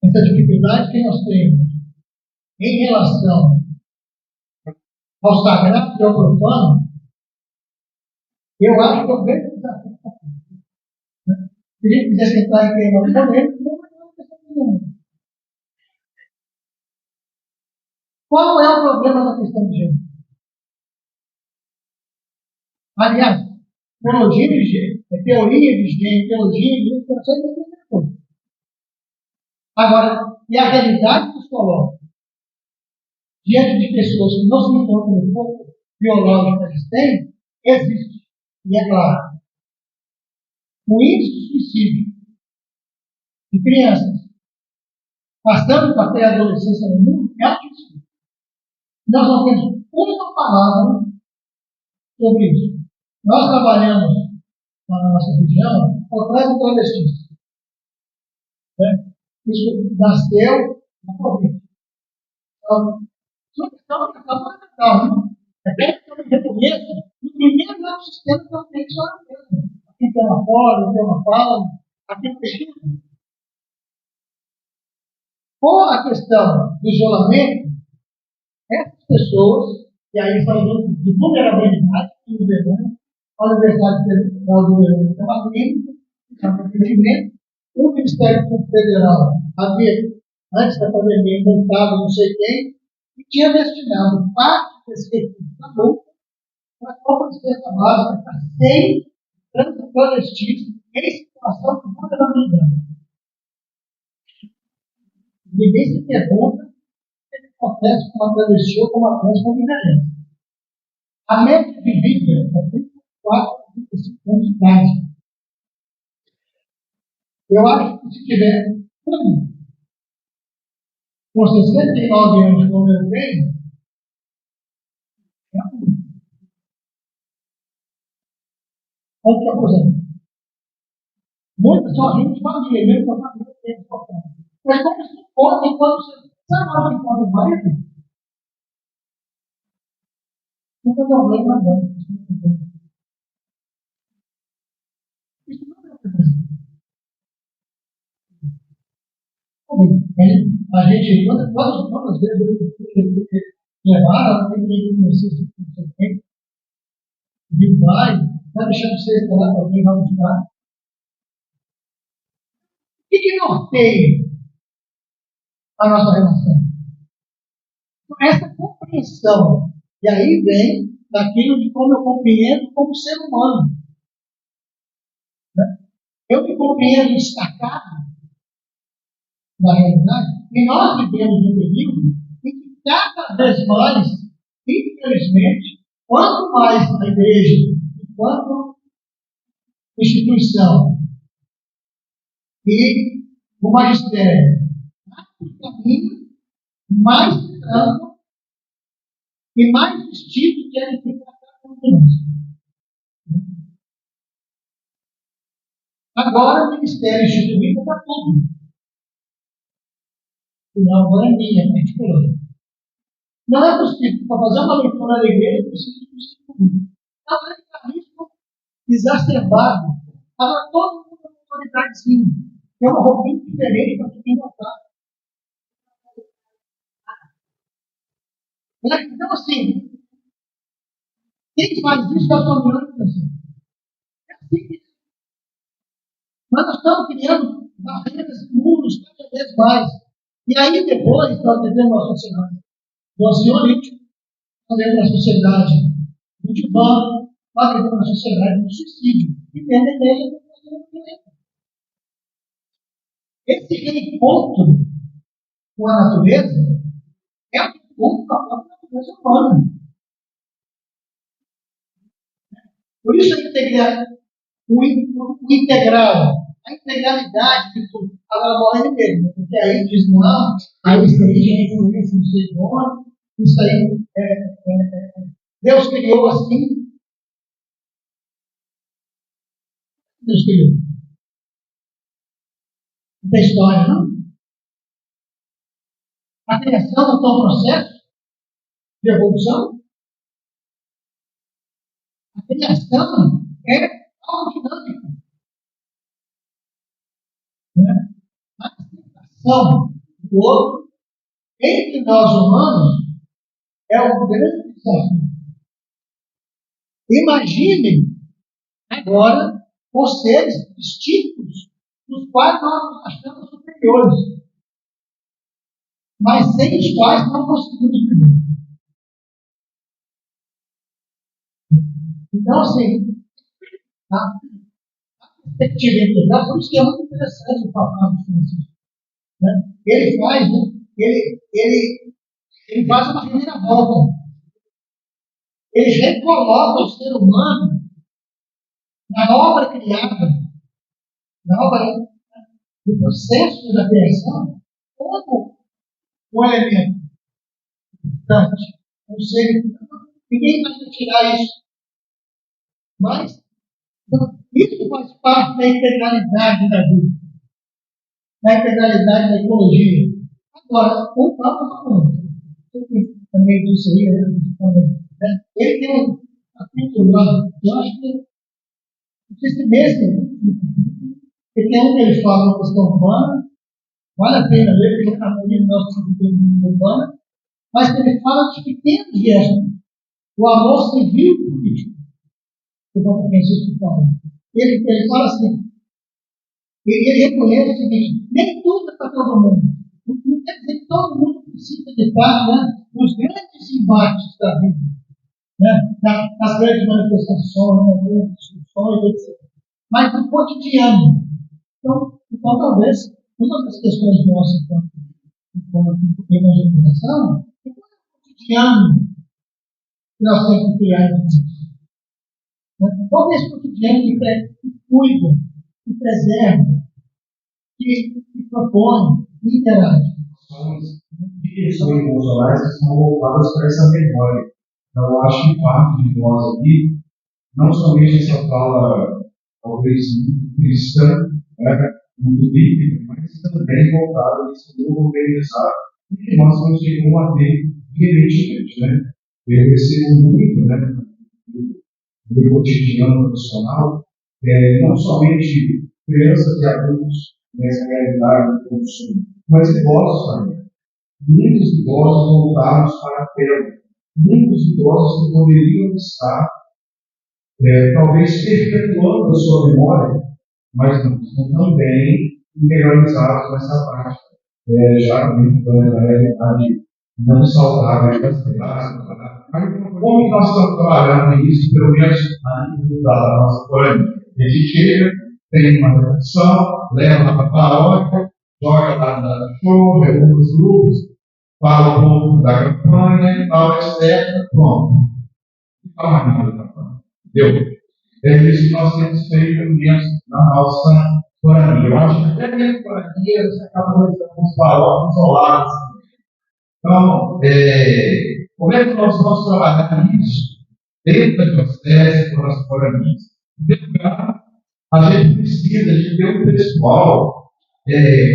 essa dificuldade que nós temos em relação ao sagrado e ao profano, eu acho que é o grande desafio. Se a gente quisesse entrar em tema polêmico, não vai ter questão nenhuma. Qual é o problema da questão de gênero? Aliás, teologia de gênero, teoria de gênero, conceito é a mesma coisa. Agora, e a realidade que nos coloca diante de pessoas que não se encontram no corpo biológico que eles têm, existe. E é claro. O índice de suicídio de crianças passando para ter adolescência no mundo é altíssimo. Nós não temos uma palavra sobre isso. Nós trabalhamos na nossa região por trás do travestis. Isso nasceu na Covid. Então, só que está fundamental. É que eu me reconheço no primeiro lado do sistema que eu tenho só mesmo. Aqui tem uma fora, tem uma fala, aqui tem pesquisa. Com a questão do isolamento, essas pessoas, e aí falando de vulnerabilidade, a Universidade Federal do Rio tem uma clínica, o Ministério Público Federal havia, antes da pandemia, montado não sei quem, e tinha destinado parte desse recurso da bolsa para a compra de cesta básica para 100 transplantadores em situação de vulnerabilidade. Ninguém se pergunta o que acontece com uma travesti ou com uma trans com minerança. A média de vida é 34 a 35 anos de idade. Eu acho que se tiver com 69 anos como eu tenho, é ruim. Ou que aposenta. Muitas são gente família, mesmo com a família tem importante. Mas como isso importa enquanto você sabe lá que enquanto o marido? Não tem problema não. Isso não é problema. A gente, quantas vezes levaram, tem que conhecer esse tempo, e vai deixando você lá para alguém vai buscar. O que norteia a nossa relação? Então, essa compreensão, e aí vem daquilo de como eu compreendo como ser humano. Eu me compreendo destacado na realidade, e nós vivemos um período em que cada vez mais, infelizmente, quanto mais a igreja, quanto instituição e o magistério caminho, mais se trancam e mais vestidos querem ficar cada um de nós. Agora o ministério instituído para tudo. Não, agora é minha, particular. Não é possível, para fazer uma leitura da igreja, precisa de instituído. Então, é mecanismo exacerbado. Agora, todo mundo tem uma autoridadezinha. Tem uma roupinha diferente para quem notar. Então, assim, quem faz isso é a dominante pessoa. É assim que mas nós estamos criando barreiras, muros cada vez mais. E aí, depois, nós vivemos uma sociedade do ansiolítico, nós vivemos uma sociedade do divã, nós vivemos uma sociedade do suicídio. E dentro da igreja, esse reencontro com a natureza é um encontro com a própria natureza humana. Por isso, o integral, a integralidade de tudo. Agora, morre mesmo, porque aí diz, não, aí isso aí é influência do ser humano, isso aí Deus criou assim. Deus criou. Não tem história, não? A criação não está um processo de evolução? A criação é algo dinâmico. A aceitação do outro, entre nós humanos, é um grande desafio. Imaginem agora os seres distintos, dos quais nós nos achamos superiores, mas sem os quais não conseguimos viver. Então, assim, a perspectiva integral, por isso que é muito interessante o Papa Francisco. Né? Ele faz uma reviravolta. Ele recoloca o ser humano na obra criada, na obra do processo da criação, como um elemento importante. Ou seja, ninguém vai tirar isso. Mas isso faz parte da integralidade da vida, da integralidade da ecologia. Agora, o Papa falou, também disse aí, né? Ele tem um capítulo lá, eu acho que, não sei se mesmo, ele tem um que ele fala da questão humana, vale a pena ler, porque a maioria de nós estamos vivendo urbana, mas ele fala de pequenos gestos, o amor civil e político. O Papa Francisco fala. Ele fala assim, ele reconhece o seguinte, nem tudo é para todo mundo. Não quer dizer que todo mundo precisa de estar, né, nos grandes embates da vida, né, nas grandes manifestações, nas grandes discussões, etc. Mas no cotidiano. Então talvez, uma das questões nossas enquanto evangelização é o cotidiano que nós temos que criar em nós. Qual é esse cotidiano que cuida, que preserva, que propõe, que interage? São emocionais que são voltadas para essa memória. Então, eu acho que parte de nós aqui, não somente essa fala, talvez, muito cristã, né, muito bíblica, mas também voltada a esse novo organizado, que nós não chegamos a ter recentemente, né? Eu recebo muito, né, no meu cotidiano profissional, não somente crianças e adultos nessa realidade do consumo, mas idosos também. Muitos idosos voltados para a tela. Muitos idosos que poderiam estar, talvez, perpetuando a sua memória, mas não estão também interiorizados nessa prática, já dentro da realidade não saudável das crianças. Como que nós estamos trabalhando isso, pelo menos na nível da nossa colônia? A gente chega, tem uma reflexão, leva para a paróquia, joga lá na show, reúne os grupos, fala um pouco da campanha, tal, etc. Pronto. Não fala mais nada da campanha. Entendeu? É isso que nós temos feito dentro da nossa colônia. Eu acho que até dentro da colônia você acaba com os paróquios isolados. Então, como é que nós vamos trabalhar isso dentro da diocese, com as colônias? Em primeiro lugar, a gente precisa de ter um pessoal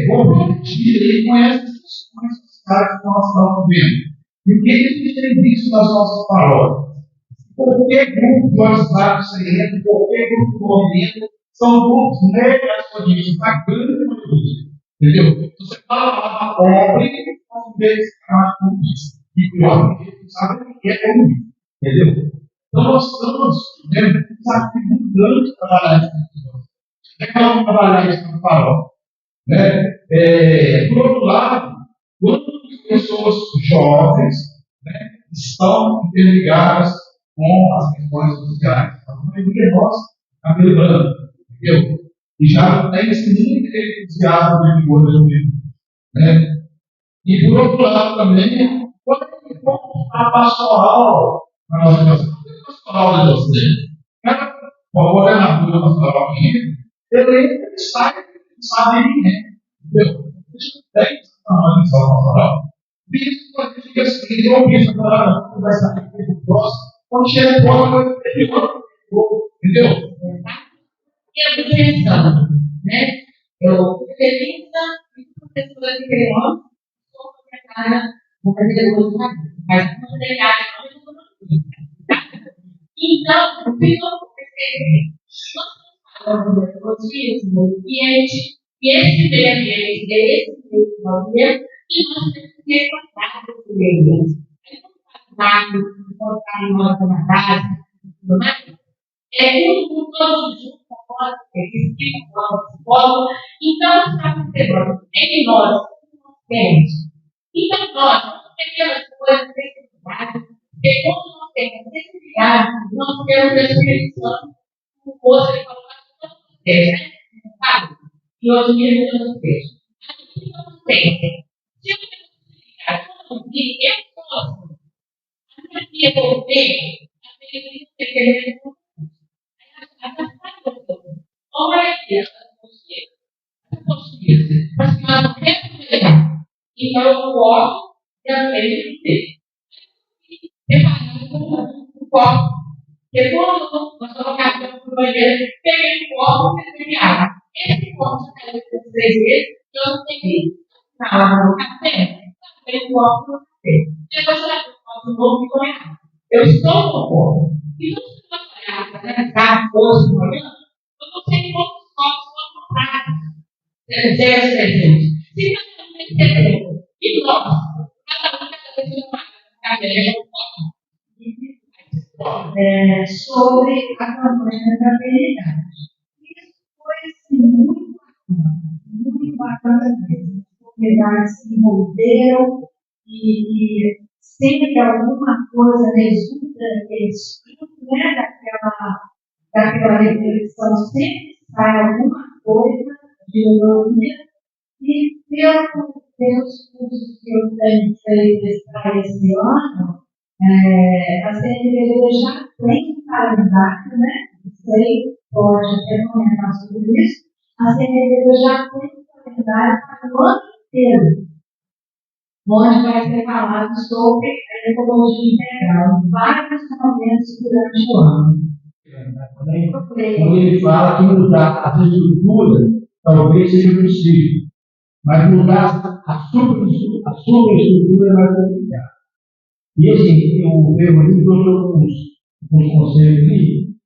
comprometido e conhece as questões sociais que nós estamos vendo. E o que a gente tem visto nas nossas paróquias? Qualquer grupo de WhatsApp você entra, qualquer grupo de movimento, são grupos negacionistas, na grande maioria. Entendeu? Você fala lá pobre, às vezes fala comunista. E pior, porque sabe o que é comunista. Entendeu? Então nós estamos vendo um desafio muito grande de trabalhar isso na situação. Como é que nós vamos trabalhar isso na paróquia? Né? Por outro lado, quantas pessoas jovens, né, estão interligadas com as questões sociais? A maioria nós está melhorando, entendeu? E já não tem esse muito entusiasmo de vigor da juventude. Né? E por outro lado também, quando a pastoral na nossa educação, a pastoral de vocês, vamos olhar na rua da pastoral aqui, ele sai, sabe quem é. Entendeu? Isso não tem uma visão pastoral. Isso quando a gente fica assim, não pensa para conversar com o próximo, quando chega o próximo, ele vai entendeu? E a dimensão, né? Eu feliza e professora de criança, sou secretária do Brasileiro, mas não tem área, então, o que eu percebi? Nós falamos do ecotismo e esse meio ambiente, esse meio E nós temos que ter cuidado com eles. Colocar em nós na base, tudo mais. Tudo todos juntos, eles ficam psicólogo. Então, está percebendo, em nós temos. Então, nós pequenas coisas necessidades, porque quando nós temos necessidade, nós temos a Espírito Santo, o posto de colocar né? Sabe? E hoje em dia não vejo. O que acontece? Se eu tenho necessidade, eu posso. A minha filha voltei, a minha filha olha aqui, essa postilha, mas que ela não quer melhorar. Então eu coloco e a frente inteira. Separando o copo. Porque quando nós colocamos no banheiro, peguei o copo e peguei água. Esse copo já caiu por 3 vezes, eu não peguei. Na água no café, também o copo no café. Depois eu levo o copo novo e põe água. Eu estou no copo. E não se nós olharmos para analisar hoje de manhã, eu não sei quantos copos foram comprados. 10, 300. Se nós não entendemos, e nós, cada vez que uma sobre a campanha da fidelidade. Isso foi assim, muito bacana mesmo. As comunidades se envolveram e sempre alguma coisa resulta desse né, daquela reflexão, sempre sai alguma coisa de economia e pelos cursos que eu tenho feito para esse ano, a CNBB já tem um calendário, né? Sei, pode até comentar sobre isso. A CNBB já tem um calendário para o ano inteiro, onde vai ser falado sobre a ecologia integral em vários momentos durante o ano. Quando ele fala que mudar a estrutura, talvez seja possível, mas mudar a superestrutura é mais complicado. E assim, eu dou alguns conselhos aqui,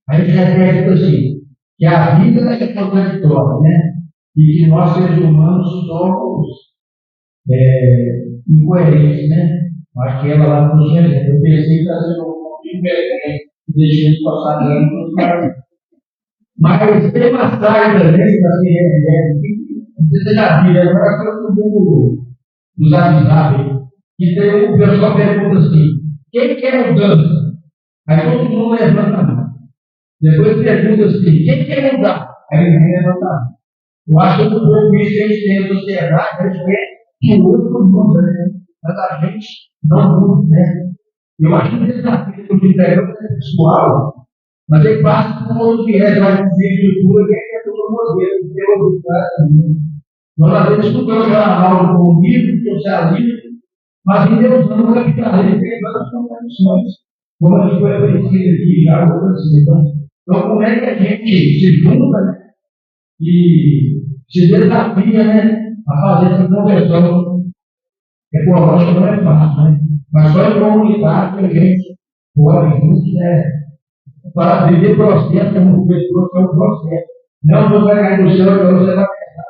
a gente repete assim, que a vida é contraditória, né? E que nós, seres humanos, somos incoerentes, né? Acho que ela lá nos exemplo. Eu pensei que está sendo um pouco incoerente, deixei de passar dentro dos caras. Mas tem uma saga também, não sei se você já viu, agora estou vendo nos avisados, que tem o pessoal pergunta assim, quem quer mudança? Aí todo mundo levanta a mão. Depois pergunta assim, quem quer mudar? Aí ninguém levanta a mão. Eu acho que um pouco isso que a gente tem na sociedade, a gente vê que o outro muda, né? Mas a gente não muda, né? Eu acho que o desafio do interior é pessoal, mas ele passa por um outro viés, vai dizer estrutura, que é todo modelo, que é outro cara também. Nós às vezes escutamos a aula do comunismo, socialismo, mas ainda usamos o capitalismo em várias contradições, como a gente foi aprendendo aqui já outras vezes. Então, como é que a gente se junta, né? E se desafia, né, a fazer essa conversão ecológica? Não é fácil, né? Mas só em comunidade que a gente pode juntos, né, para viver processo, como pessoas que é um processo. Não vou pegar no céu, que você vai pegar,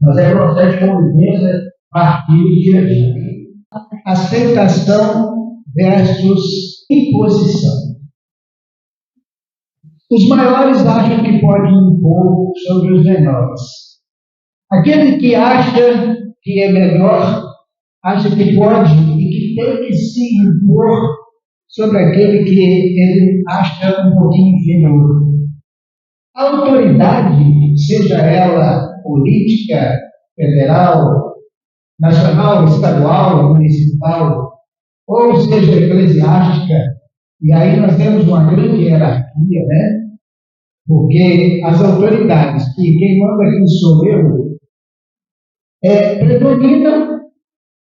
mas é processo de convivência, partilha e dia a dia. Aceitação versus imposição. Os maiores acham que podem impor sobre os menores. Aquele que acha que é melhor, acha que pode e que tem que se impor sobre aquele que ele acha um pouquinho inferior. A autoridade, seja ela política, federal, nacional, estadual, municipal, ou seja eclesiástica, e aí nós temos uma grande hierarquia, né? Porque as autoridades, que quem manda aqui sou eu, predominam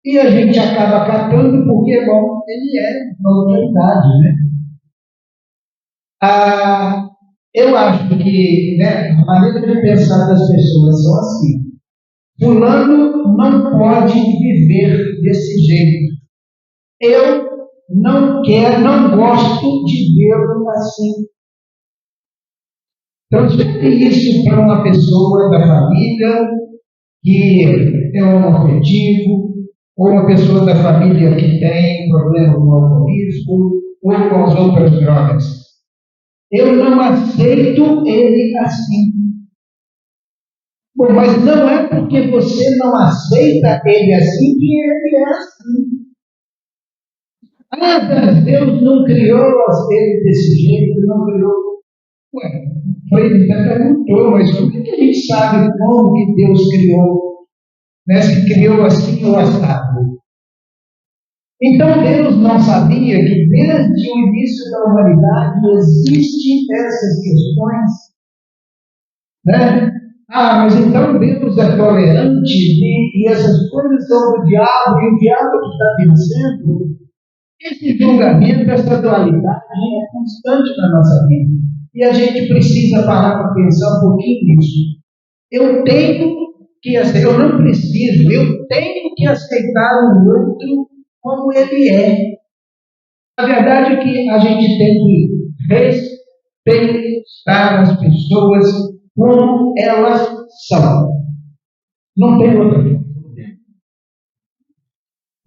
e a gente acaba acatando porque, bom, ele é uma autoridade, né? Eu acho que, né, a maneira de pensar das pessoas são assim. Fulano não pode viver desse jeito. Eu não gosto de vê-lo assim. Transfere isso para uma pessoa da família que é homoafetivo, ou uma pessoa da família que tem problema com o alcoolismo, ou com as outras drogas. Eu não aceito ele assim. Bom, mas não é porque você não aceita ele assim que ele é assim. Ah, mas Deus não criou ele desse jeito, não criou. Ué, foi até perguntou, mas como é que a gente sabe como que Deus criou? Né? Se criou assim ou assado. Então Deus não sabia que desde o início da humanidade existem essas questões, né? Ah, mas então Deus é tolerante e essas coisas são do diabo e o diabo que está vencendo. Esse julgamento, essa dualidade é constante na nossa vida e a gente precisa parar para pensar um pouquinho nisso. Eu não preciso, eu tenho que aceitar o outro como ele é. A verdade é que a gente tem que respeitar as pessoas como elas são. Não tem outra coisa.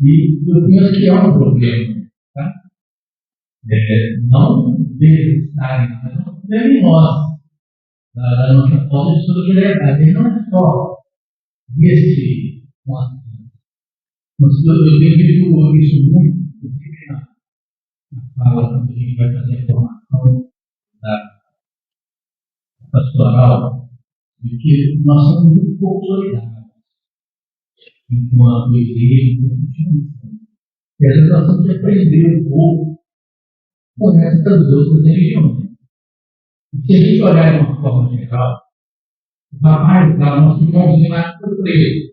E eu penso que é um problema, tá? Não deles estarem, mas é um problema em nós, da nossa falta de solidariedade. Ele não é só nesse nosso. Eu tenho visto isso muito, inclusive na fala quando a gente vai fazer a formação da pastoral, de que nós somos muito pouco solidários enquanto igreja, enquanto instituição. E às vezes nós temos que aprender um pouco com essas outras religiões. E se a gente olhar de uma forma geral, o rapaz lá, nosso irmãozinho lá, foi preso.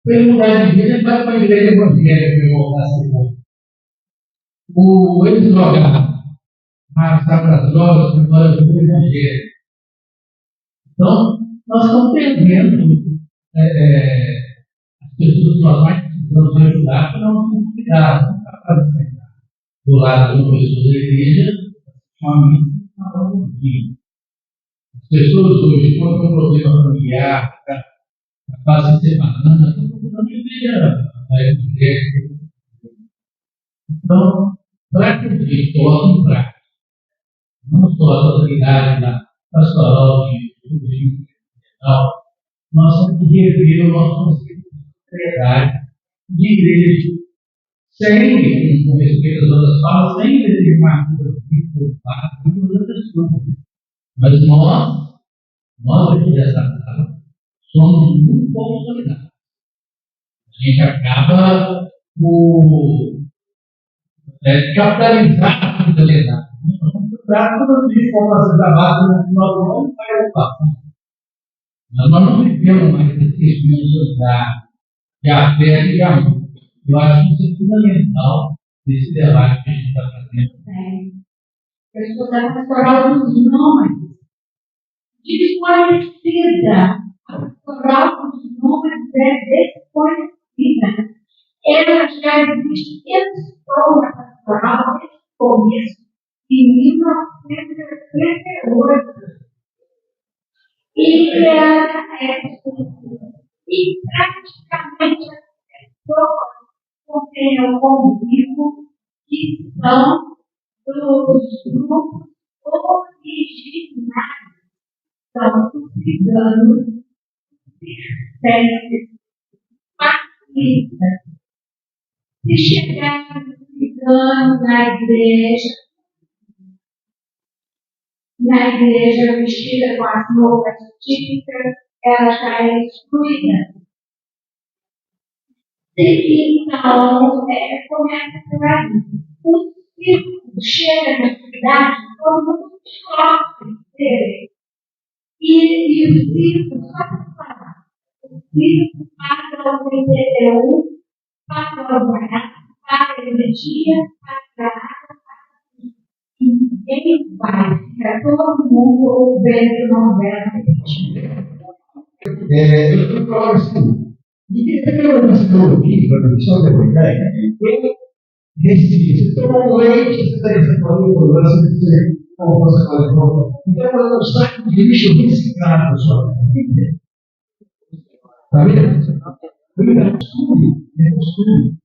Para ele mudar de vida, ele vai para a igreja evangélica para voltar a ser bom. O ex-drogado, passar para as drogas, para agora vir para o evangelho. Então, nós estamos perdendo as pessoas que nós mais precisamos de ajudar para não nos cuidar, não para fazer do lado de uma pessoa da igreja, uma missa, falando um dia. As pessoas hoje, quando tem um problema familiar, a fase de semana, estão procurando a igreja evangélica. Então, para que a gente coloque em prática, não só a totalidade da pastoral de nós temos que rever o nosso conceito de sociedade, de igreja, sem, com respeito às outras falas, sem determinar outras coisas. Mas nós aqui dessa sala, somos muito pouco solidários. A gente acaba por capitalizar a solidariedade. Quando a gente for fazer trabalho no final do ano, vai ocupar. Mas nós não vivemos mais esse espírito solidário, de afeto e de amor. Eu acho que isso é fundamental nesse debate que a gente está fazendo. Eu estou da pastoral dos nômades. Desconhecida. A pastoral dos nômades é desconhecida. Ela já existe, entrou na pastoral desde o começo, em 1988. E ela e praticamente as pessoas com quem eu convivo, que são dos grupos originários, são os ciganos, circenses, marxistas. Se chegar um cigano na igreja vestida com as roupas típicas, ela já é excluída. Então, começa por aí. O circo chega na cidade, todo mundo sofre dele. E o circo, só para falar, o circo passa ao PTU, passa ao barato, passa a energia, passa a água, e ninguém vai, fica todo mundo vendo novela repetida. Eu estou falando assim, e tem uma psicologia, para a missão da evangélica, eu decidi, você tomar um leite, você tem essa coluna, você como você fala, então ela não sabe de lixo reciclado na sua vida. Está vendo? é costume.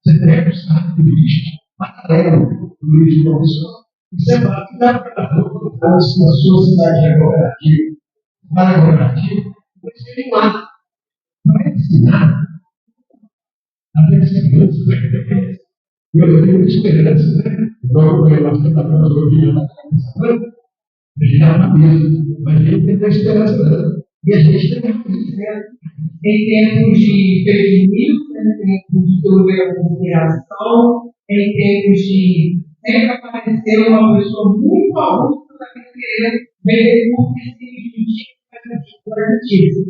Você pega o saco de lixo amarelo do lixo profissional e você bate na roupa na sua cidade corporativa, para corporativa, você tem lá. Não é ensinar. A minha segurança vai ter. Eu tenho esperança, né? Então, eu acho que está falando sobre a gente está na mesa, mas a gente tem que ter esperança dela. E a gente tem que dizer, em termos de fake news, em termos de teoria da conspiração, em termos de sempre aparecer uma pessoa muito aguda para querer vender cursos para notícia.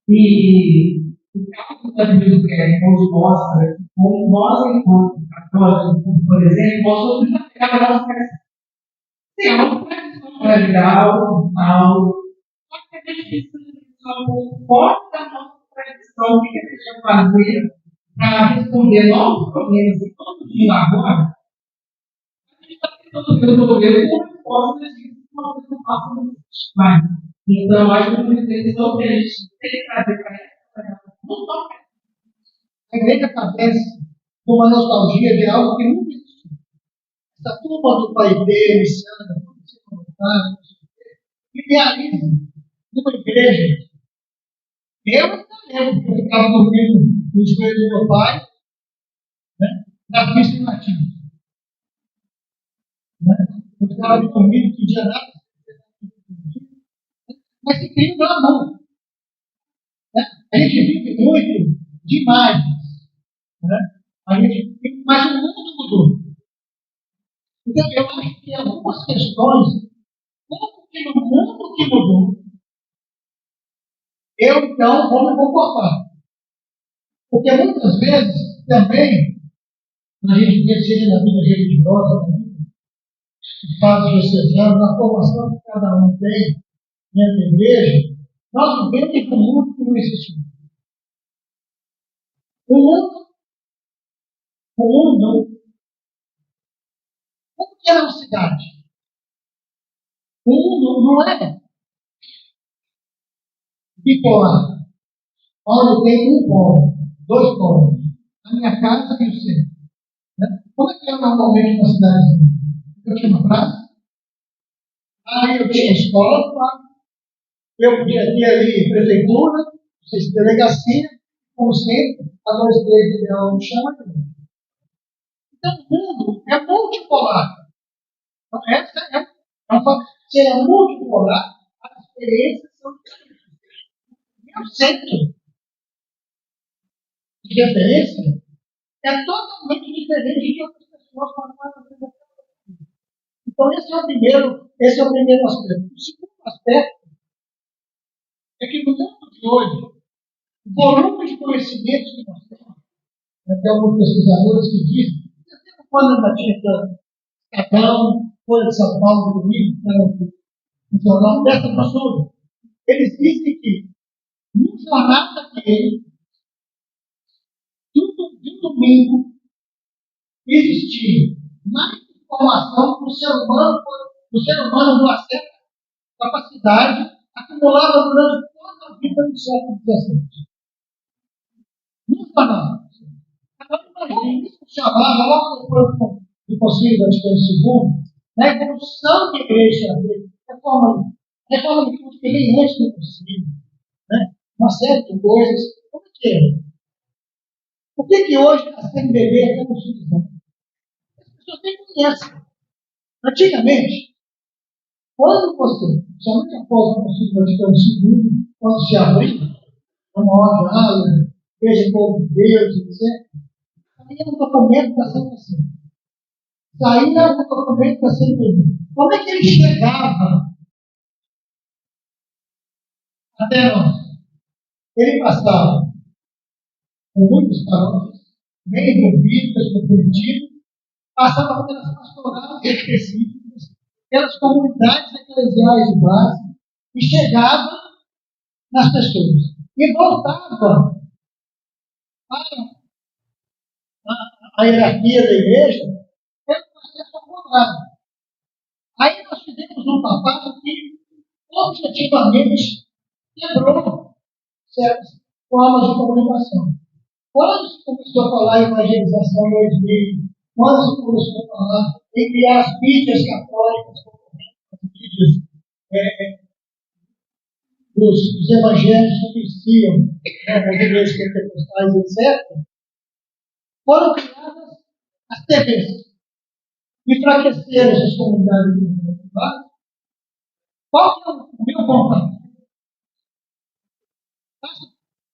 E o caso da Bíblia onde mostra como nós, enquanto católicos, por exemplo, nós somos apegados à nossa tradição. Tem uma tradição legal, tal, só que a gente precisa um pouco fora da nossa tradição. O que a gente vai fazer para responder novos problemas e todo dia agora? A gente está tentando resolver com respostas de uma coisa que passa muito mais. Então, acho que a reflexão que a gente tem que trazer para essa não toca. A igreja padece com uma nostalgia de algo que nunca existiu. Essa turma do Paetê, Missana, tudo isso voluntário, idealiza numa igreja. Eu ainda lembro que eu ficava dormindo no joelho do meu pai, né, na pista em latim. Né? Eu ficava dormindo, que dia nada. Mas que tem na mão. Né? A gente vive muito de imagens. Né? Mas o mundo mudou. Então, eu acho que algumas questões, como que no mundo que mudou, eu então vou me comportar. Porque muitas vezes, também, a gente decide na vida religiosa, os padres diocesanos, na formação que cada um tem dentro da igreja, nós vivemos um mundo que não existe. O mundo, como que é uma cidade? O mundo não é bipolar, onde tem um polo, dois polos, a minha casa e o centro. Né? Como é que é normalmente uma cidade? Eu tinha uma praça, aí eu tinha escola, eu podia ter ali prefeitura, delegacia, como sempre, a 2, 3 ideal no chão. Então, o mundo é multipolar. Então, essa é uma forma. Se é multipolar, as experiências são diferentes. E o centro de referência é totalmente diferente de outras pessoas com as quais você vai fazer. Então, esse é o primeiro aspecto. O segundo aspecto é que no mundo de hoje, o volume de conhecimentos que nós temos, tem alguns pesquisadores que dizem, quando ainda tinha Estadão, Folha de São Paulo, domingo, no jornal dessa grossura, eles dizem que num jornal daquele, de um domingo, existia mais informação para o ser humano de uma certa capacidade acumulada durante toda a vida do século XVII. Num jornal. Agora, imagine isso chamado, logo depois do Concílio Vaticano II, na evolução da igreja, a reforma de culto que veio antes do Concílio, né? Uma série de coisas. Como é que é? Por que hoje a CNBB é tão utilizada? As pessoas nem conhecem. Antigamente, quando você, somente após o Concílio Vaticano II, quando se abriu uma ordem, veja o povo de Deus, etc., saía um documento da CNBC. Saía um documento da CNBB. Como é que ele chegava até nós? Ele passava com muitos paróquias, bem envolvidas, comprometidas, passava pelas pastorais específicas, pelas comunidades eclesiais de base, e chegava nas pessoas. E voltava para a hierarquia da igreja, pelo processo ao contrário. Aí nós fizemos um papado que objetivamente quebrou certas formas de comunicação. Quando se começou a falar em evangelização 2000, quando se começou a falar em criar as mídias católicas, as mídias dos evangelhos que existiam, as igrejas pentecostais, etc., foram criadas as TVs, enfraqueceram essas comunidades religiosas. Qual que é o meu contato?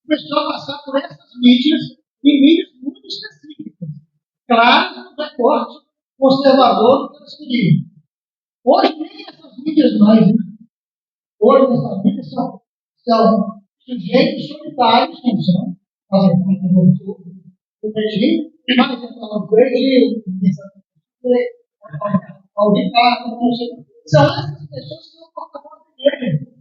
Começou a passar por essas mídias, e mídias muito específicas, claras no recorte conservador que elas queriam. Hoje nem essas mídias mais, né? Hoje essas mídias são sujeitos solitários, não são, fazem parte do regime, mas falam do regime, auditar, não sei. São essas pessoas que estão a favor da igreja.